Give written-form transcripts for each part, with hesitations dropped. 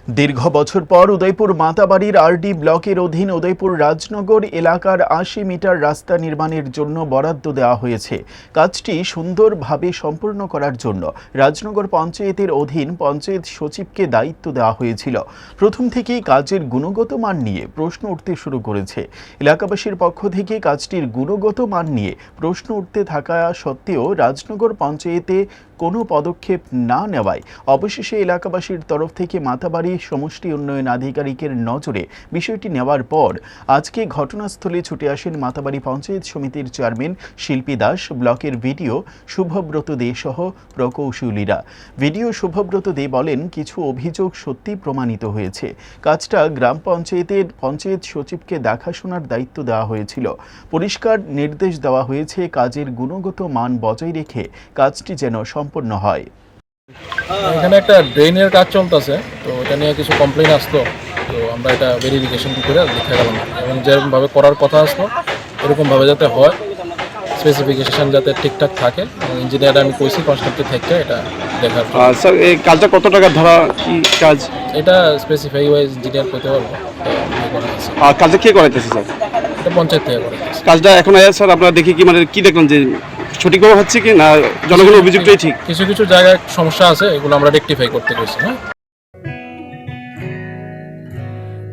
দীর্ঘ বছর পর উদয়পুর মাতাবাড়ির আরডি ব্লকের অধীন উদয়পুর রাজনগর এলাকার ৮০ মিটার রাস্তা নির্মাণের জন্য বরাদ্দ দেওয়া হয়েছে। কাজটি সুন্দরভাবে সম্পূর্ণ করার জন্য রাজনগর পঞ্চায়েতের অধীন পঞ্চায়েত সচিবকে দায়িত্ব দেওয়া হয়েছিল। প্রথম থেকেই কাজের গুণগত মান নিয়ে প্রশ্ন উঠতে শুরু করেছে। এলাকাবাসীর পক্ষ থেকে কাজটির গুণগত মান নিয়ে প্রশ্ন উঠতে থাকা সত্ত্বেও রাজনগর পঞ্চায়েতে কোনো পদক্ষেপ না নেওয়ায় অবশেষে এলাকাবাসীর তরফ থেকে মাতাবাড়ি সমষ্টি উন্নয়ন আধিকারিকের নজরে বিষয়টি নেওয়ার পর আজকে ঘটনাস্থলে ছুটে আসেন মাতাবাড়ি পঞ্চায়েত সমিতির চেয়ারম্যান শিল্পী দাস, ব্লকের ভিডিও শুভব্রত দে সহ প্রকৌশলীরা। ভিডিও শুভব্রত দে বলেন, কিছু অভিযোগ সত্যি প্রমাণিত হয়েছে। কাজটা গ্রাম পঞ্চায়েতের পঞ্চায়েত সচিবকে দেখাশোনার দায়িত্ব দেওয়া হয়েছিল। পরিষ্কার নির্দেশ দেওয়া হয়েছে কাজের গুণগত মান বজায় রেখে কাজটি যেন সম্পন্ন হয়। এখানে একটা ড্রেনের কাজ চলতেছে, তো এটা নিয়ে কিছু কমপ্লেন আসতো, তো আমরা এটা ভেরিফিকেশন করে দেখে গেলাম এবং যেরকমভাবে করার কথা আসতো এরকমভাবে যাতে হয়, স্পেসিফিকেশন যাতে ঠিকঠাক থাকে। ইঞ্জিনিয়ার আমি কইছি কনস্ট্রাক্টর থেকে এটা দেখার। স্যার, এই কাজটা কত টাকা ধরা কি কাজ? এটা স্পেসিফাই ওয়াইজ ইঞ্জিনিয়ার করতে পারবো। আর কাজটা কে করাইতেছে স্যার? এটা পঞ্চায়েত থেকে করাইতেছে। কাজটা এখন স্যার আপনারা দেখি কি মানে কি দেখলেন যে সঠিকভাবে হচ্ছে কি না জনগণের অভিযোগটাই ঠিক? কিছু কিছু জায়গায় সমস্যা আছে, এগুলো আমরা রেকটিফাই করতে গেছি। হ্যাঁ,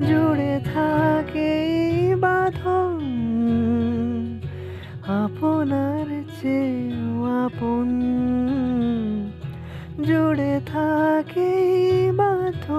জুড়ে থাকে বাঁধন আপনার চেয়েও আপন, জুড়ে থাকে বাঁধন